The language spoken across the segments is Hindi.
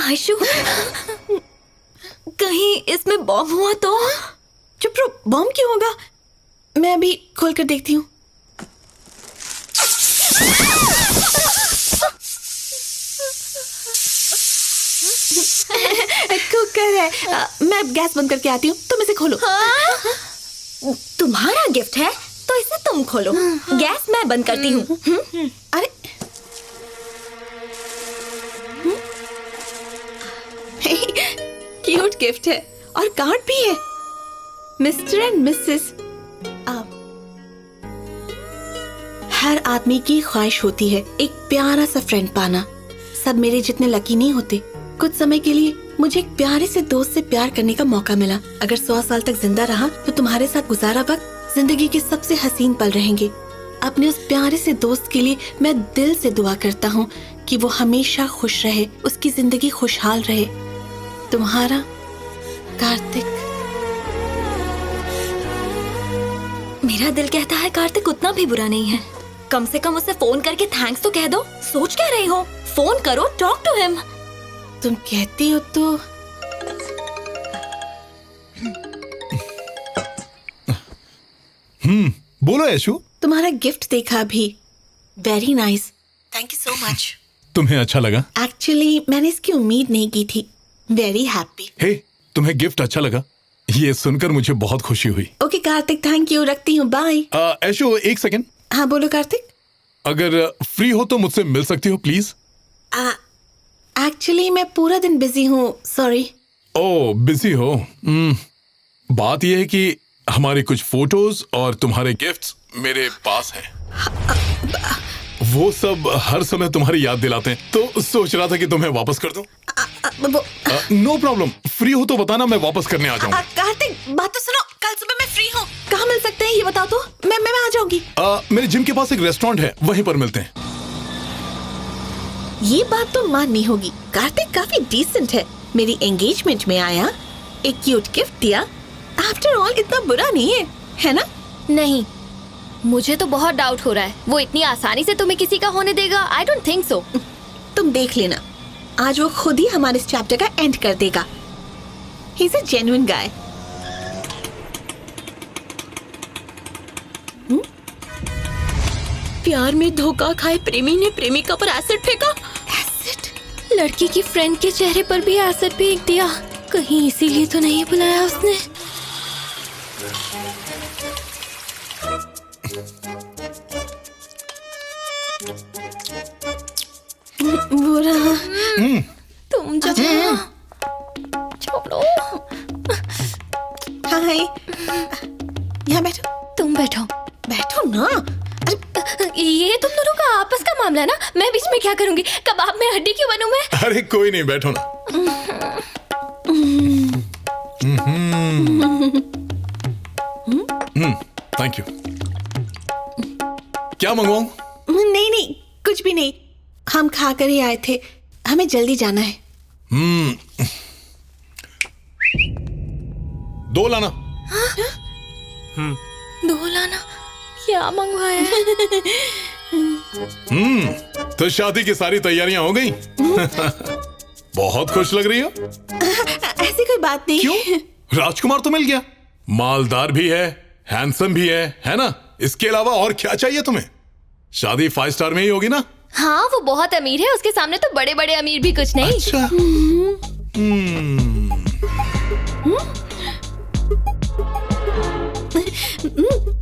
आयशु, कहीं इसमें बॉम्ब हुआ तो? चुप रहो, बॉम्ब क्यों होगा? मैं अभी खोल कर देखती हूँ। कुकर है। मैं गैस बंद करके आती हूँ, तुम इसे खोलो। हाँ? तुम्हारा गिफ्ट है तो इसे तुम खोलो। गैस मैं बंद करती हूँ। अरे क्यूट गिफ्ट है और कार्ड भी है। Mister and Mrs. हर आदमी की ख्वाहिश होती है एक प्यारा सा फ्रेंड पाना। सब मेरे जितने लकी नहीं होते। कुछ समय के लिए मुझे एक प्यारे से दोस्त से प्यार करने का मौका मिला। अगर 100 साल तक जिंदा रहा तो तुम्हारे साथ गुजारा वक्त जिंदगी के सबसे हसीन पल रहेंगे। अपने उस प्यारे से दोस्त के लिए मैं दिल से दुआ करता हूँ कि वो हमेशा खुश रहे, उसकी जिंदगी खुशहाल रहे। तुम्हारा कार्तिक। मेरा दिल कहता है कार्तिक उतना भी बुरा नहीं है। कम से कम उसे फोन करके थैंक्स तो कह दो। सोच क्या रही हो? फोन करो, टॉक टू हिम। तुम कहती हो तो। बोलो आयशु। तुम्हारा गिफ्ट देखा अभी। Very nice, thank you so much. तुम्हें अच्छा लगा? एक्चुअली मैंने इसकी उम्मीद नहीं की थी। Very happy. हे, तुम्हें गिफ्ट अच्छा लगा? ये सुनकर मुझे बहुत खुशी हुई। ओके कार्तिक, थैंक यू, रखती हूँ, बाय। आयशु एक सेकंड। हाँ बोलो कार्तिक। अगर फ्री हो तो मुझसे मिल सकती हो प्लीज? एक्चुअली मैं पूरा दिन बिजी हूँ, सॉरी। ओह बिजी हो। बात यह है कि हमारी कुछ फोटोज और तुम्हारे गिफ्ट्स मेरे पास हैं। वो सब हर समय तुम्हारी याद दिलाते हैं, तो सोच रहा था कि तुम्हें वापस कर दूं। नो प्रॉब्लम, फ्री हो तो बताना, मैं वापस करने आ जाऊंगा। कार्तिक बात तो सुनो, कल सुबह मैं फ्री हूँ। कहाँ मिल सकते हैं ये बताओ तो, मैं आ जाऊंगी। मेरे जिम के पास एक रेस्टोरेंट है, वहीं पर मिलते हैं। ये बात तो माननी होगी, कार्तिक काफी डिसेंट है। मेरी एंगेजमेंट में आया, एक क्यूट गिफ्ट दिया। आफ्टर ऑल इतना बुरा नहीं है ना? नहीं, मुझे तो बहुत डाउट हो रहा है। वो इतनी आसानी से तुम्हें किसी का होने देगा? I don't think so. तुम देख लेना, आज वो खुद ही हमारे इस चैप्टर का एंड कर देगा। ही इज अ जेन्युइन गाय। प्यार में धोखा खाए प्रेमी ने प्रेमिका पर एसिड फेंका। एसिड? लड़की की फ्रेंड के चेहरे पर भी एसिड फेंक दिया। कहीं इसीलिए तो नहीं बुलाया उसने। बुरा। तुम जाओ। छोड़ो। हाय, यहाँ बैठो। तुम बैठो। बैठो ना। ये तुम दोनों का आपस का मामला है ना, मैं बीच में क्या करूंगी? कबाब में हड्डी क्यों बनूं मैं? अरे कोई नहीं, बैठो ना। Thank you. क्या मंगवाऊं? नहीं, कुछ भी नहीं। हम खाकर ही आए थे, हमें जल्दी जाना है। 2 लाना। 2 लाना? क्या मंगवाया? तो शादी की सारी तैयारियां हो गई? बहुत खुश लग रही हो। ऐसी कोई बात नहीं। क्यों? राजकुमार तो मिल गया, मालदार भी है हैंडसम भी है ना? इसके अलावा और क्या चाहिए तुम्हें? शादी 5 स्टार में ही होगी ना? हाँ, वो बहुत अमीर है, उसके सामने तो बड़े बड़े अमीर भी कुछ नहीं। अच्छा।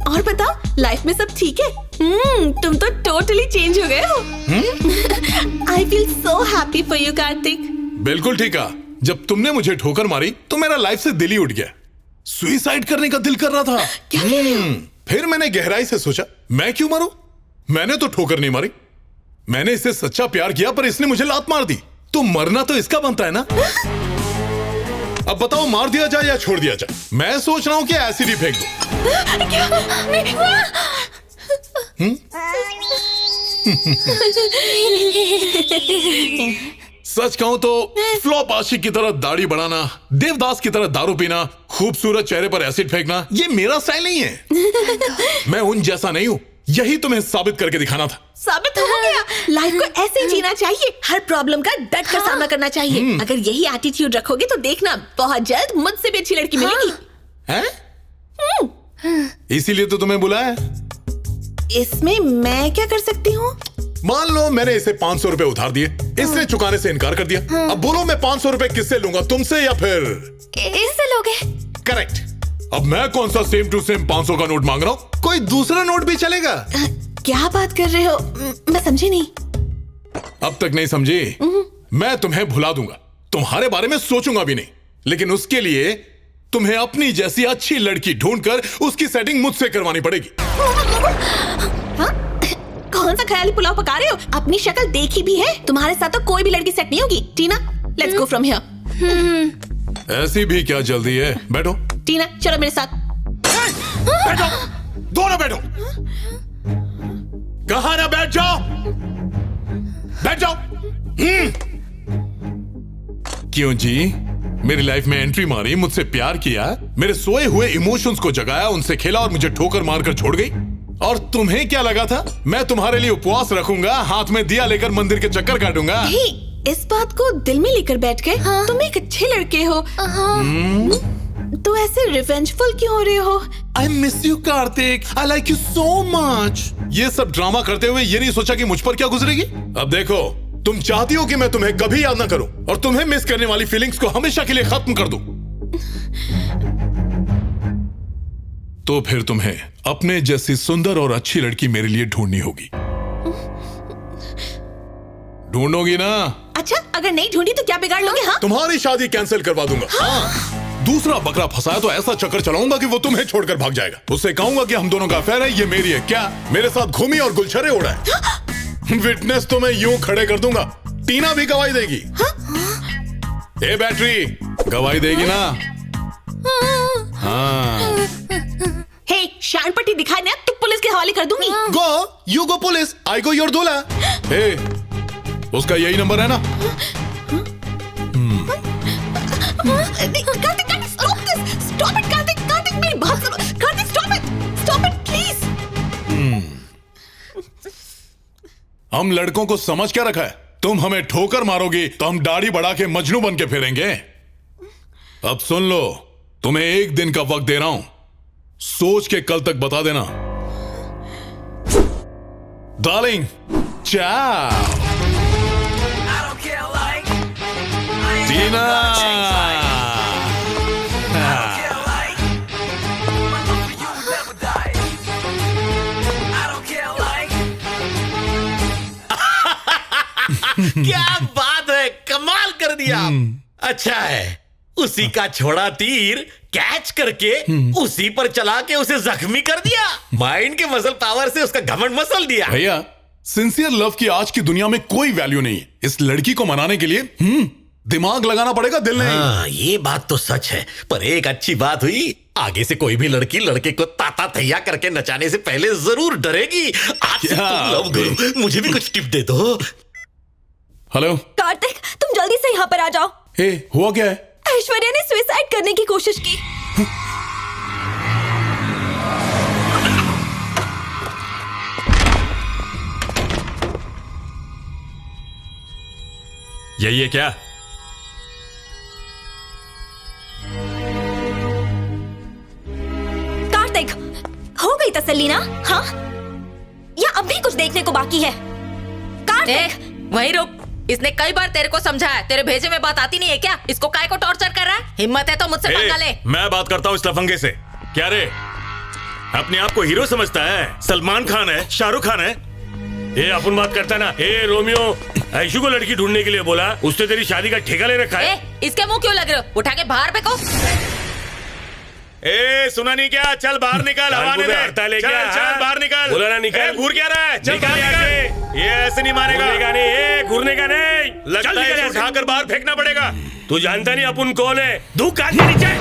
और बताओ, लाइफ में सब ठीक है? तुम तो टोटली चेंज हो गए हो। I feel so happy for you Kartik. बिल्कुल ठीक है। जब तुमने मुझे ठोकर मारी तो मेरा लाइफ से दिल ही उठ गया। सुसाइड करने का दिल कर रहा था। क्या कह रहे हो? फिर मैंने गहराई से सोचा, मैं क्यों मरूं? मैंने तो ठोकर नहीं मारी, मैंने इससे सच्चा प्यार किया, पर इसने मुझे लात मार दी। तो मरना तो इसका बनता है ना। अब बताओ, मार दिया जाए या छोड़ दिया जाए? मैं सोच रहा हूं कि एसिड ही फेंक दो। सच कहूं तो फ्लॉप आशिक की तरह दाढ़ी बढ़ाना, देवदास की तरह दारू पीना, खूबसूरत चेहरे पर एसिड फेंकना, ये मेरा स्टाइल नहीं है। मैं उन जैसा नहीं हूं यही तुम्हें साबित करके दिखाना था। साबित हो गया। लाइफ को ऐसे ही जीना चाहिए, हर प्रॉब्लम का डट कर सामना करना चाहिए। अगर यही एटीट्यूड रखोगे तो देखना बहुत जल्द मुझसे भी अच्छी लड़की मिलेगी। हैं? इसीलिए तो तुम्हें बुलाया है। इसमें मैं क्या कर सकती हूँ? मान लो मैंने इसे 500 रुपए उधार दिए, इसने चुकाने से इनकार कर दिया। अब बोलो मैं 500 रुपए किससे लूंगा, तुमसे या फिर इससे लोगे? करेक्ट। अब मैं कौन सा सेम टू सेम 500 का नोट मांग रहा हूँ, कोई दूसरा नोट भी चलेगा। क्या बात कर रहे हो? मैं समझी नहीं। अब तक नहीं समझी? मैं तुम्हें भुला दूंगा, तुम्हारे बारे में सोचूंगा भी नहीं, लेकिन उसके लिए तुम्हें अपनी जैसी अच्छी लड़की ढूंढकर उसकी सेटिंग मुझसे करवानी पड़ेगी। कौन सा ख्याली पुलाव पका रहे हो? अपनी शक्ल देखी भी है? तुम्हारे साथ तो कोई भी लड़की सेट नहीं होगी। टीना, लेट्स गो फ्रॉम हियर। ऐसी भी क्या जल्दी है? बैठो। टीना, चलो मेरे साथ। बैठो, दोनों बैठो। कहा ना बैठ जाओ, बैठ जाओ। क्यों जी, मेरी लाइफ में एंट्री मारी, मुझसे प्यार किया, मेरे सोए हुए इमोशंस को जगाया, उनसे खेला और मुझे ठोकर मारकर छोड़ गई। और तुम्हें क्या लगा था मैं तुम्हारे लिए उपवास रखूंगा, हाथ में दिया लेकर मंदिर के चक्कर काटूंगा? इस बात को दिल में लेकर बैठ गए। तुम एक अच्छे लड़के हो। तो ऐसे रिवेंजफुल क्यों हो रहे हो? I miss you Kartik, I like you so much। ये सब ड्रामा करते हुए ये नहीं सोचा कि मुझ पर क्या गुजरेगी। अब देखो, तुम चाहती हो कि मैं तुम्हें कभी याद ना करूं और तुम्हें मिस करने वाली फीलिंग्स को हमेशा के लिए खत्म कर दूं। तो फिर तुम्हें अपने जैसी सुंदर और अच्छी लड़की मेरे लिए ढूंढनी होगी। ढूंढोगी ना? अच्छा, अगर नहीं ढूंढी तो क्या बिगाड़ लोगे? हाँ? तुम्हारी शादी कैंसिल करवा दूंगा। हाँ। दूसरा बकरा फंसाया तो ऐसा चक्कर चलाऊंगा कि वो तुम्हें छोड़कर भाग जाएगा। उससे कहूंगा कि हम दोनों का अफेयर है, ये मेरी है, क्या मेरे साथ घूमी और गुलछरे उड़ाए। विटनेस तो मैं यूं खड़े कर दूंगा, टीना भी गवाही देगी। ए बैटरी, गवाही देगी ना? हाँ। हे, शान पट्टी दिखाई ना तो पुलिस के हवाले कर दूंगी। Go, you go police, I go your दूल्हा। हे, उसका यही नंबर है ना? Kartik, stop this! Stop it, Kartik, मेरी बात सुनो। Kartik, stop it, please! हम लड़कों को समझ क्या रखा है? तुम हमें ठोकर मारोगी तो हम दाढ़ी बढ़ा के मजनू बन के फिरेंगे। अब सुन लो, तुम्हें एक दिन का वक्त दे रहा हूं, सोच के कल तक बता देना। डार्लिंग, चाओ। टीना, क्या बात है, कमाल कर दिया। अच्छा है, उसी का छोड़ा तीर कैच करके उसी पर चला के उसे जख्मी कर दिया। माइंड के मसल पावर से उसका घमंड मसल दिया। भैया, सिंसियर लव की आज की दुनिया में कोई वैल्यू नहीं है। इस लड़की को मनाने के लिए दिमाग लगाना पड़ेगा, दिल नहीं। हाँ, ये बात तो सच है, पर एक अच्छी बात हुई, आगे से कोई भी लड़की लड़के को ताता तैया करके नचाने से पहले जरूर डरेगी। आज से तुम लव गुरु, मुझे भी कुछ टिप दे दो। हेलो कार्तिक, तुम जल्दी से यहाँ पर आ जाओ। हे, हुआ क्या है? ऐश्वर्या ने सुसाइड करने की कोशिश की। यही है क्या? कार्तिक, हो गई तसल्ली ना? हाँ, या अब भी कुछ देखने को बाकी है? कार्तिक, वहीं रुक। इसने कई बार तेरे को समझाया, तेरे भेजे में बात आती नहीं है क्या? इसको काय को टॉर्चर कर रहा है? हिम्मत है तो मुझसे पंगा ले। मैं बात करता हूँ इस लफंगे से। क्या रे, अपने आप को हीरो समझता है? सलमान खान है, शाहरुख खान है? ये अपन बात करता ना। ए रोमियो, ऐशु को लड़की ढूंढने के लिए बोला, उसने तेरी शादी का ठेका ले रखा है। इसके मुंह क्यों लग रहे हो? उठा के बाहर फेंको। ए सुना नहीं क्या? चल बाहर निकल, हवा ने दे। चल बाहर निकल। बोला ना निकल। घूर क्या रहा है? चल बाहर निकल। ये ऐसे नहीं मारेगा। घूरने का नहीं, घूरने का नहीं। लगता है उठाकर बाहर फेंकना पड़ेगा। तू जानता नहीं अपन कौन है? धू काट के नीचे।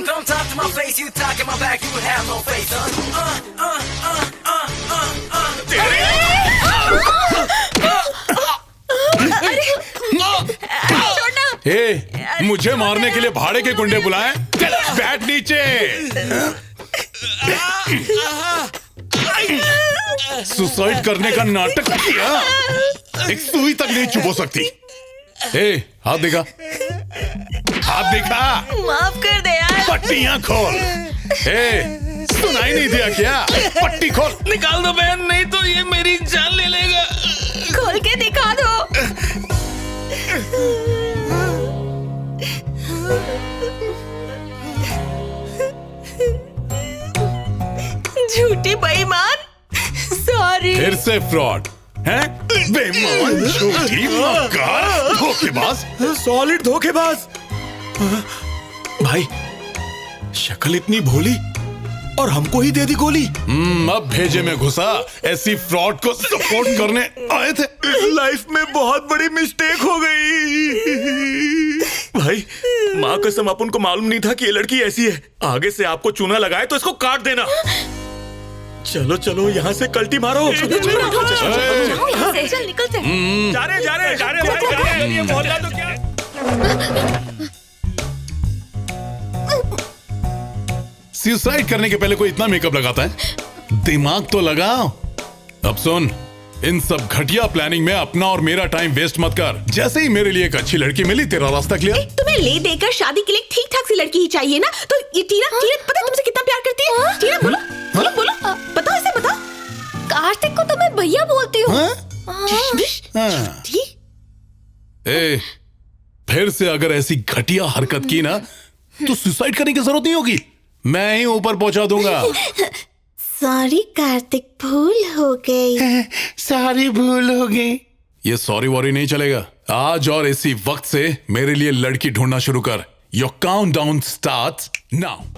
Don't talk to my face, you talk in my back, you would have no face. ए, मुझे मारने के लिए भाड़े के गुंडे बुलाए? बैठ नीचे। सुसाइड करने का नाटक किया, एक सुई तक नहीं चुप हो सकती। ए, हाथ दिखा, हाथ दिखा। माफ कर दे यार। पट्टियां खोल। ए, सुनाई नहीं दिया क्या? पट्टी खोल। निकाल दो बहन, नहीं तो ये मेरी जान ले लेगा। खोल के दिखा दो। झूठी बेईमान। सॉरी। फिर से फ्रॉड हैं? बेईमान, झूठी, मक्कार, धोखेबाज। सॉलिड धोखेबाज। भाई, शक्ल इतनी भोली और हमको ही दे दी गोली। अब भेजे में घुसा, ऐसी फ्रॉड को सपोर्ट करने आए थे। लाइफ में बहुत बड़ी मिस्टेक हो गई। भाई, माँ कसम अपन को मालूम नहीं था कि ये लड़की ऐसी है। आगे से आपको चूना लगाए तो इसको काट देना। चलो चलो, यहाँ से कल्टी मारो। चल निकलते। जा रहे भाई, जा रहे। ये मोहल्ला तो क्या। सुसाइड करने के पहले कोई इतना मेकअप लगाता है? दिमाग तो लगाओ। अब सुन, इन सब घटिया प्लानिंग में अपना और मेरा टाइम वेस्ट मत कर। जैसे ही मेरे लिए एक अच्छी लड़की मिली, तेरा रास्ता क्लियर। तुम्हें ले देकर शादी के लिए ठीक ठाक सी लड़की ही चाहिए ना? तो ये टीना पता है तुमसे कितना प्यार करती है? टीना बोलो बोलो बोलो, बताओ इसे, बताओ। कार्तिक को तो मैं भैया बोलती हूँ। ए, फिर से अगर ऐसी घटिया हरकत की ना, तो सुसाइड करने की जरूरत नहीं होगी, मैं ही ऊपर पहुंचा दूंगा। सॉरी कार्तिक, भूल हो गई। सारी भूल हो गई। ये सॉरी वॉरी नहीं चलेगा। आज और इसी वक्त से मेरे लिए लड़की ढूंढना शुरू कर। Your countdown starts now.